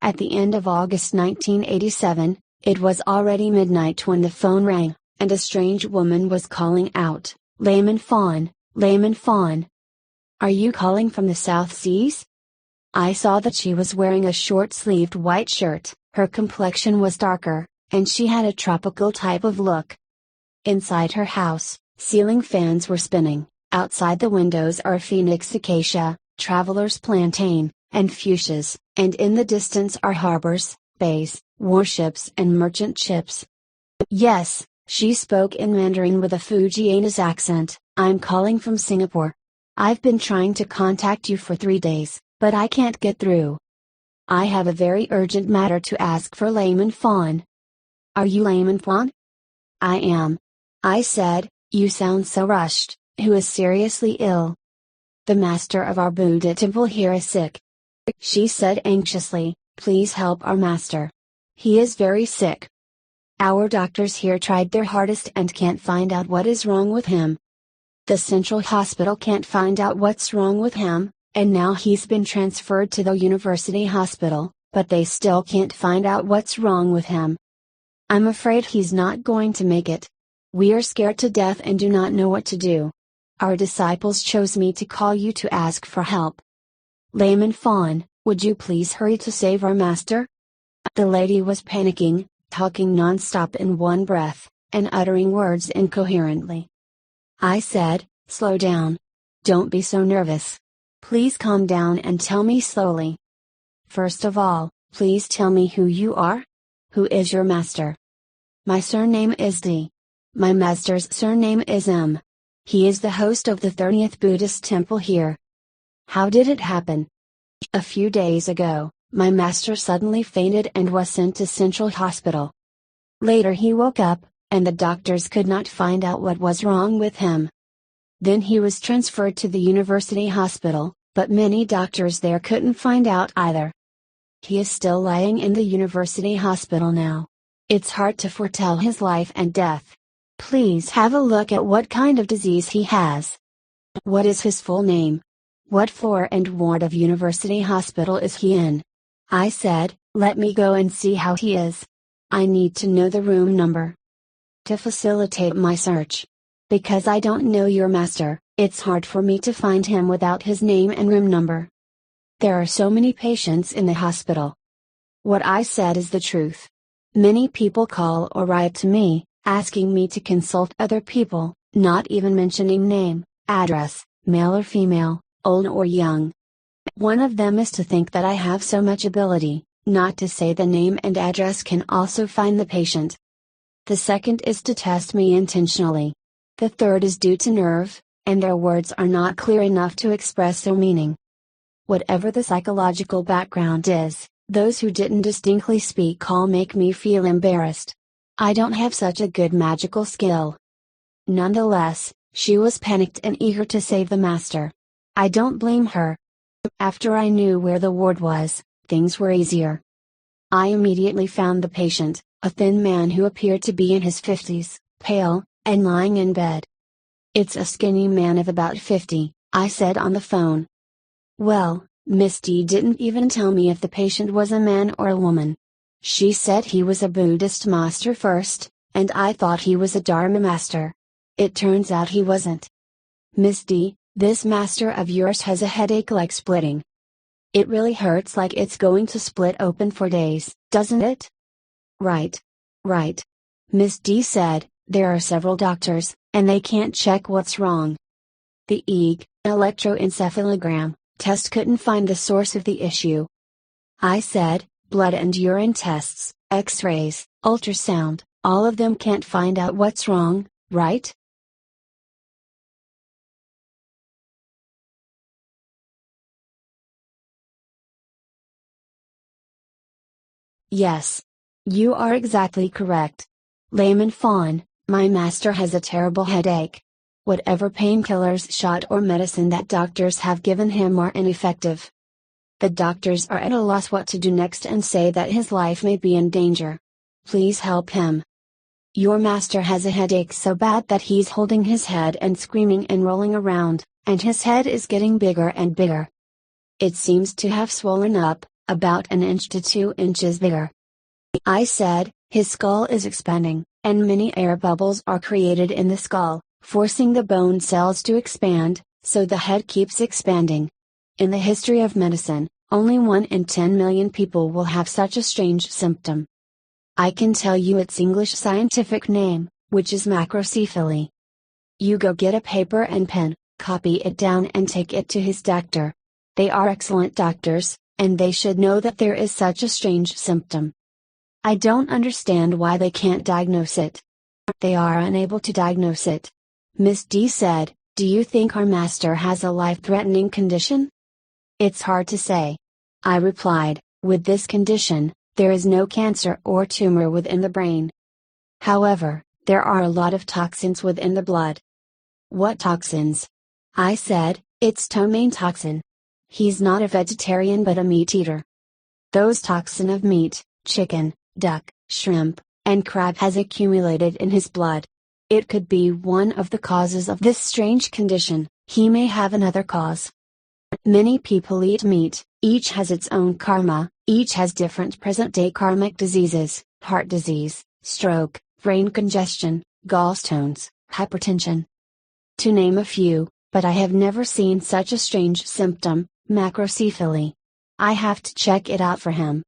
At the end of August 1987, it was already midnight when the phone rang, and a strange woman was calling out, "Layman Faun, Layman Faun. Are you calling from the South Seas?" I saw that she was wearing a short-sleeved white shirt, her complexion was darker, and she had a tropical type of look. Inside her house, ceiling fans were spinning, outside the windows are phoenix acacia, traveler's plantain, and fuchsias, and in the distance are harbors, bays, warships and merchant ships. "Yes," she spoke in Mandarin with a Fujianese accent, "I'm calling from Singapore. I've been trying to contact you for 3 days, but I can't get through. I have a very urgent matter to ask for Layman Faun." "Are you Layman Faun?" "I am." I said, "You sound so rushed. Who is seriously ill?" "The master of our Buddha temple here is sick." She said anxiously, "Please help our master. He is very sick. Our doctors here tried their hardest and can't find out what is wrong with him. The central hospital can't find out what's wrong with him, and now he's been transferred to the university hospital, but they still can't find out what's wrong with him. I'm afraid he's not going to make it. We are scared to death and do not know what to do. Our disciples chose me to call you to ask for help. Layman Faun, would you please hurry to save our master?" The lady was panicking, talking non-stop in one breath, and uttering words incoherently. I said, "Slow down. Don't be so nervous. Please calm down and tell me slowly. First of all, please tell me who you are? Who is your master?" "My surname is D. My master's surname is M. He is the host of the 30th Buddhist temple here." "How did it happen?" "A few days ago, my master suddenly fainted and was sent to Central Hospital. Later he woke up, and the doctors could not find out what was wrong with him. Then he was transferred to the university hospital, but many doctors there couldn't find out either. He is still lying in the university hospital now. It's hard to foretell his life and death. Please have a look at what kind of disease he has." "What is his full name? What floor and ward of university hospital is he in?" I said, "Let me go and see how he is. I need to know the room number. To facilitate my search. Because I don't know your master, it's hard for me to find him without his name and room number. There are so many patients in the hospital." What I said is the truth. Many people call or write to me, asking me to consult other people, not even mentioning name, address, male or female, old or young. One of them is to think that I have so much ability, not to say the name and address can also find the patient. The second is to test me intentionally. The third is due to nerve, and their words are not clear enough to express their meaning. Whatever the psychological background is, those who didn't distinctly speak all make me feel embarrassed. I don't have such a good magical skill. Nonetheless, she was panicked and eager to save the master. I don't blame her. After I knew where the ward was, things were easier. I immediately found the patient, a thin man who appeared to be in his 50s, pale, and lying in bed. "It's a skinny man of about 50, I said on the phone. Well, Miss D didn't even tell me if the patient was a man or a woman. She said he was a Buddhist master first, and I thought he was a Dharma master. It turns out he wasn't. Miss D, this master of yours has a headache like splitting. It really hurts like it's going to split open for days, doesn't it?" "Right. Right." Miss D said, "There are several doctors, and they can't check what's wrong. The EEG, electroencephalogram, test couldn't find the source of the issue." I said, "Blood and urine tests, X-rays, ultrasound, all of them can't find out what's wrong, right?" "Yes. You are exactly correct. Layman Faun, my master has a terrible headache. Whatever painkillers, shot or medicine that doctors have given him are ineffective. The doctors are at a loss what to do next and say that his life may be in danger. Please help him. Your master has a headache so bad that he's holding his head and screaming and rolling around, and his head is getting bigger and bigger. It seems to have swollen up, about an inch to 2 inches bigger. I said, his skull is expanding, and many air bubbles are created in the skull, forcing the bone cells to expand, so the head keeps expanding. In the history of medicine, only 1 in 10 million people will have such a strange symptom. I can tell you its English scientific name, which is macrocephaly. You go get a paper and pen, copy it down and take it to his doctor. They are excellent doctors, and they should know that there is such a strange symptom. I don't understand why they can't diagnose it. They are unable to diagnose it. Miss D said, "Do you think our master has a life-threatening condition?" "It's hard to say." I replied, "With this condition, there is no cancer or tumor within the brain. However, there are a lot of toxins within the blood." "What toxins?" I said, "It's ptomaine toxin. He's not a vegetarian but a meat eater. Those toxin of meat, chicken, duck, shrimp, and crab has accumulated in his blood. It could be one of the causes of this strange condition. He may have another cause. Many people eat meat, each has its own karma, each has different present-day karmic diseases, heart disease, stroke, brain congestion, gallstones, hypertension. To name a few, but I have never seen such a strange symptom, macrocephaly. I have to check it out for him."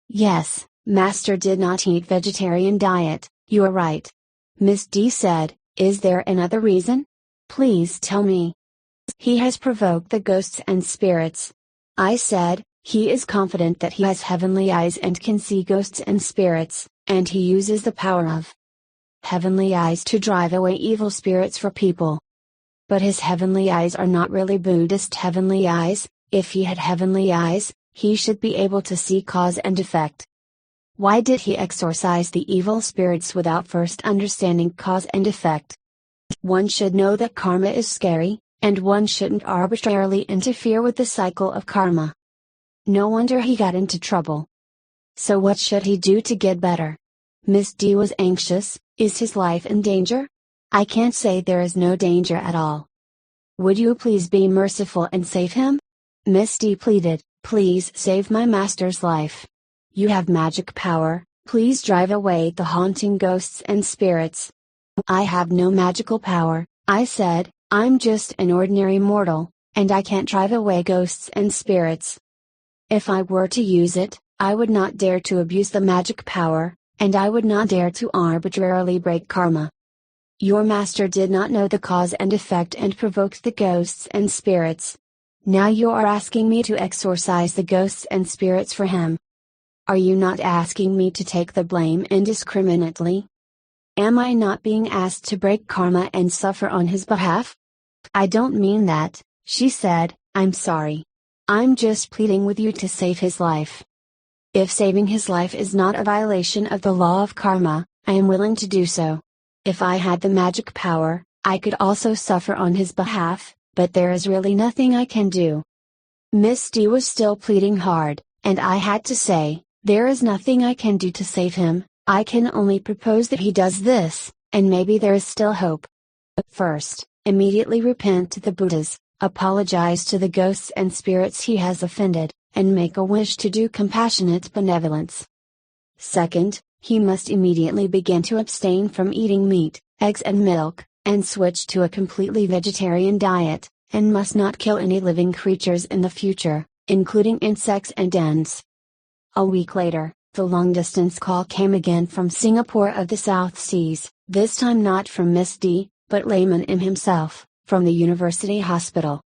"Yes, Master did not eat vegetarian diet, you are right." Miss D said, "Is there another reason? Please tell me." "He has provoked the ghosts and spirits." I said, "He is confident that he has heavenly eyes and can see ghosts and spirits, and he uses the power of heavenly eyes to drive away evil spirits for people. But his heavenly eyes are not really Buddhist heavenly eyes. If he had heavenly eyes, he should be able to see cause and effect. Why did he exorcise the evil spirits without first understanding cause and effect? One should know that karma is scary, and one shouldn't arbitrarily interfere with the cycle of karma. No wonder he got into trouble. So what should he do to get better?" Miss D was anxious. "Is his life in danger?" "I can't say there is no danger at all." "Would you please be merciful and save him?" Miss D pleaded, "Please save my master's life. You have magic power, please drive away the haunting ghosts and spirits." "I have no magical power," I said, "I'm just an ordinary mortal, and I can't drive away ghosts and spirits. If I were to use it, I would not dare to abuse the magic power, and I would not dare to arbitrarily break karma. Your master did not know the cause and effect and provoked the ghosts and spirits. Now you are asking me to exorcise the ghosts and spirits for him. Are you not asking me to take the blame indiscriminately? Am I not being asked to break karma and suffer on his behalf?" "I don't mean that," she said, "I'm sorry. I'm just pleading with you to save his life. If saving his life is not a violation of the law of karma, I am willing to do so. If I had the magic power, I could also suffer on his behalf, but there is really nothing I can do." Miss D was still pleading hard, and I had to say, "There is nothing I can do to save him, I can only propose that he does this, and maybe there is still hope. First, immediately repent to the Buddhas, apologize to the ghosts and spirits he has offended, and make a wish to do compassionate benevolence. Second, he must immediately begin to abstain from eating meat, eggs and milk, and switch to a completely vegetarian diet, and must not kill any living creatures in the future, including insects and ants." A week later, the long-distance call came again from Singapore of the South Seas, this time not from Miss D, but Layman M himself, from the University Hospital.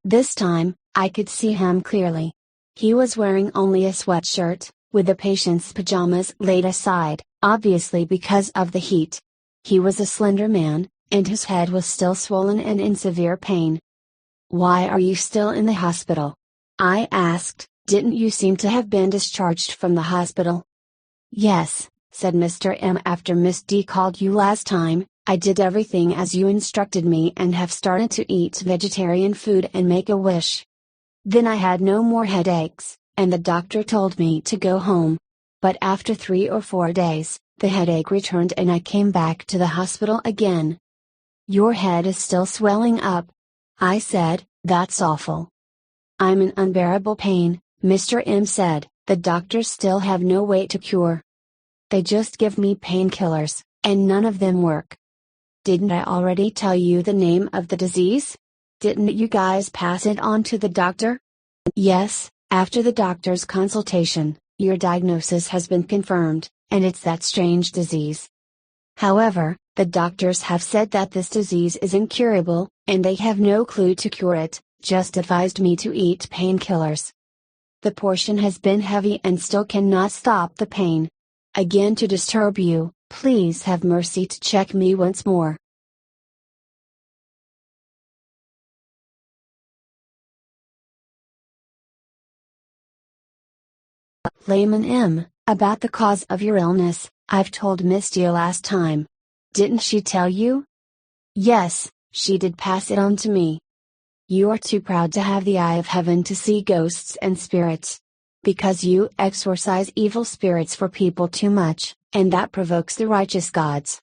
This time, I could see him clearly. He was wearing only a sweatshirt, with the patient's pajamas laid aside, obviously because of the heat. He was a slender man, and his head was still swollen and in severe pain. "Why are you still in the hospital?" I asked. "Didn't you seem to have been discharged from the hospital?" "Yes," said Mr. M. "After Miss D called you last time, I did everything as you instructed me and have started to eat vegetarian food and make a wish. Then I had no more headaches, and the doctor told me to go home. But after 3 or 4 days, the headache returned and I came back to the hospital again." "Your head is still swelling up?" I said, "That's awful." "I'm in unbearable pain, Mr. M said, the doctors still have no way to cure. They just give me painkillers, and none of them work. Didn't I already tell you the name of the disease? Didn't you guys pass it on to the doctor? Yes, after the doctor's consultation, your diagnosis has been confirmed, and it's that strange disease. However, the doctors have said that this disease is incurable, and they have no clue to cure it, just advised me to eat painkillers. The portion has been heavy and still cannot stop the pain. Again to disturb you, please have mercy to check me once more. Layman M, about the cause of your illness, I've told Misty last time. Didn't she tell you? Yes, she did pass it on to me. You are too proud to have the eye of heaven to see ghosts and spirits. Because you exorcise evil spirits for people too much, and that provokes the righteous gods.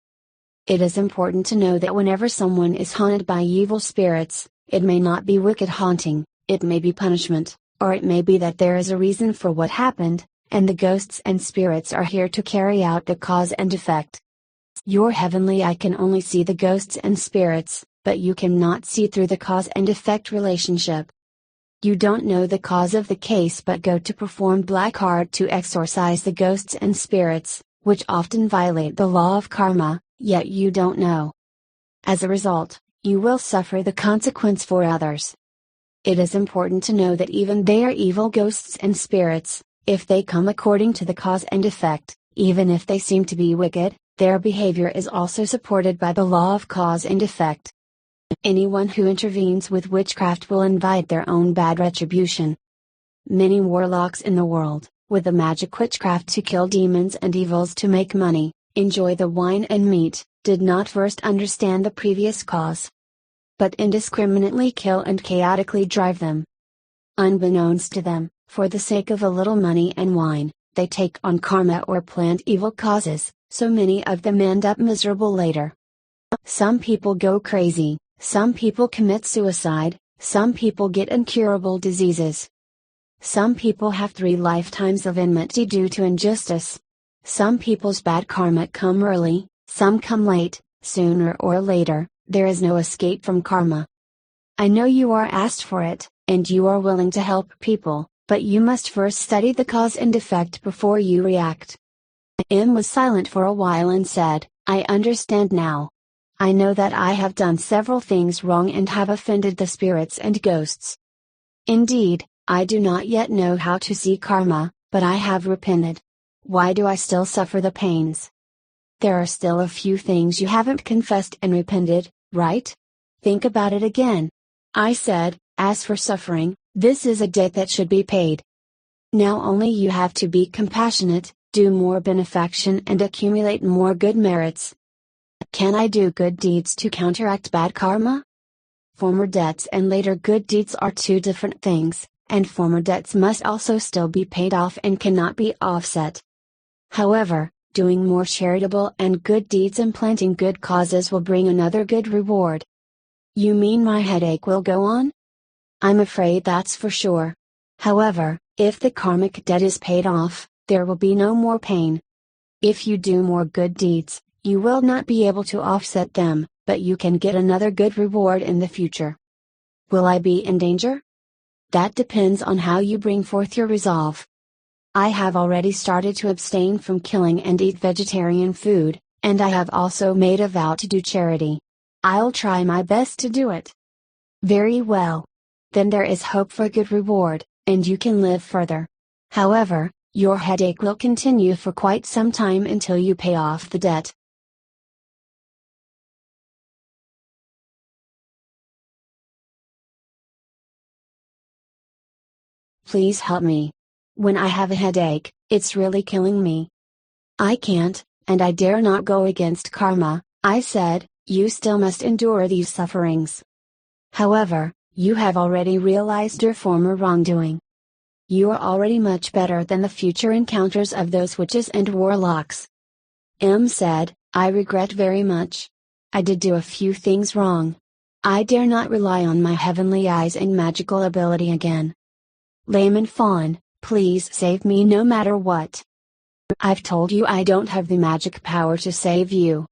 It is important to know that whenever someone is haunted by evil spirits, it may not be wicked haunting, it may be punishment, or it may be that there is a reason for what happened, and the ghosts and spirits are here to carry out the cause and effect. Your heavenly eye can only see the ghosts and spirits, but you cannot see through the cause and effect relationship. You don't know the cause of the case but go to perform black art to exorcise the ghosts and spirits, which often violate the law of karma, yet you don't know. As a result, you will suffer the consequence for others. It is important to know that even they are evil ghosts and spirits, if they come according to the cause and effect, even if they seem to be wicked, their behavior is also supported by the law of cause and effect. Anyone who intervenes with witchcraft will invite their own bad retribution. Many warlocks in the world, with the magic witchcraft to kill demons and evils to make money, enjoy the wine and meat, did not first understand the previous cause, but indiscriminately kill and chaotically drive them. Unbeknownst to them, for the sake of a little money and wine, they take on karma or plant evil causes, so many of them end up miserable later. Some people go crazy, some people commit suicide, some people get incurable diseases. Some people have 3 lifetimes of enmity due to injustice. Some people's bad karma come early, some come late, sooner or later, there is no escape from karma. I know you are asked for it, and you are willing to help people, but you must first study the cause and effect before you react. M was silent for a while and said, I understand now. I know that I have done several things wrong and have offended the spirits and ghosts. Indeed, I do not yet know how to see karma, but I have repented. Why do I still suffer the pains? There are still a few things you haven't confessed and repented, right? Think about it again. I said, as for suffering, this is a debt that should be paid. Now only you have to be compassionate, do more benefaction and accumulate more good merits. Can I do good deeds to counteract bad karma? Former debts and later good deeds are 2 different things, and former debts must also still be paid off and cannot be offset. However, doing more charitable and good deeds and planting good causes will bring another good reward. You mean my headache will go on? I'm afraid that's for sure. However, if the karmic debt is paid off, there will be no more pain. If you do more good deeds, you will not be able to offset them, but you can get another good reward in the future. Will I be in danger? That depends on how you bring forth your resolve. I have already started to abstain from killing and eat vegetarian food, and I have also made a vow to do charity. I'll try my best to do it. Very well. Then there is hope for good reward, and you can live further. However, your headache will continue for quite some time until you pay off the debt. Please help me. When I have a headache, it's really killing me. I can't, and I dare not go against karma, I said, you still must endure these sufferings. However, you have already realized your former wrongdoing. You are already much better than the future encounters of those witches and warlocks. M said, I regret very much. I did do a few things wrong. I dare not rely on my heavenly eyes and magical ability again. Layman Faun, Please save me no matter what. I've told you I don't have the magic power to save you.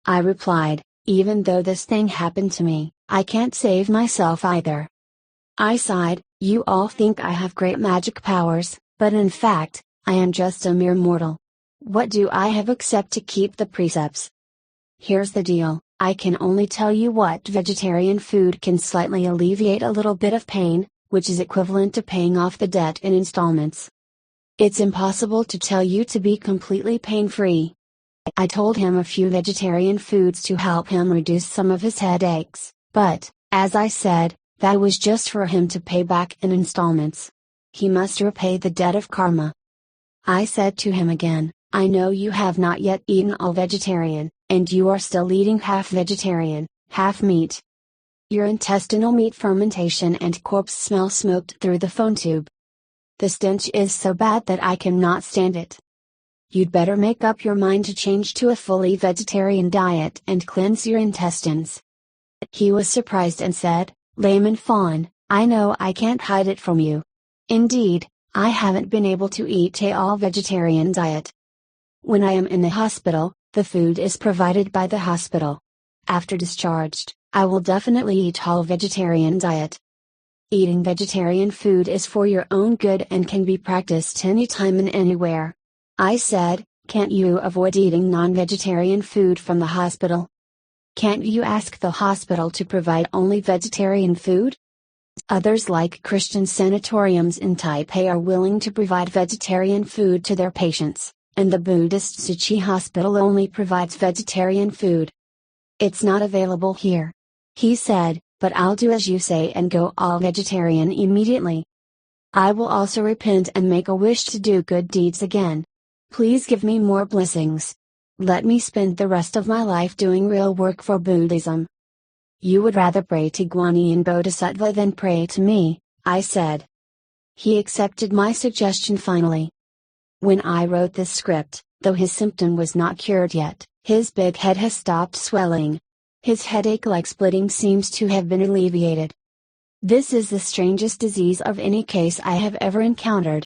I replied, even though this thing happened to me, I can't save myself either. I sighed, you all think I have great magic powers, but in fact, I am just a mere mortal. What do I have except to keep the precepts? Here's the deal, I can only tell you what vegetarian food can slightly alleviate a little bit of pain, which is equivalent to paying off the debt in installments. It's impossible to tell you to be completely pain-free. I told him a few vegetarian foods to help him reduce some of his headaches, but, as I said, that was just for him to pay back in installments. He must repay the debt of karma. I said to him again, I know you have not yet eaten all vegetarian, and you are still eating half vegetarian, half meat. Your intestinal meat fermentation and corpse smell smoked through the phone tube. The stench is so bad that I cannot stand it. You'd better make up your mind to change to a fully vegetarian diet and cleanse your intestines. He was surprised and said, Layman Faun, I know I can't hide it from you. Indeed, I haven't been able to eat a all-vegetarian diet. When I am in the hospital, the food is provided by the hospital. After discharged, I will definitely eat all-vegetarian diet. Eating vegetarian food is for your own good and can be practiced anytime and anywhere. I said, can't you avoid eating non-vegetarian food from the hospital? Can't you ask the hospital to provide only vegetarian food? Others like Christian sanatoriums in Taipei are willing to provide vegetarian food to their patients, and the Buddhist Tsuchi Hospital only provides vegetarian food. It's not available here. He said, but I'll do as you say and go all vegetarian immediately. I will also repent and make a wish to do good deeds again. Please give me more blessings. Let me spend the rest of my life doing real work for Buddhism. You would rather pray to Guanyin Bodhisattva than pray to me, I said. He accepted my suggestion finally. When I wrote this script, though his symptom was not cured yet, his big head has stopped swelling. His headache like splitting seems to have been alleviated. This is the strangest disease of any case I have ever encountered.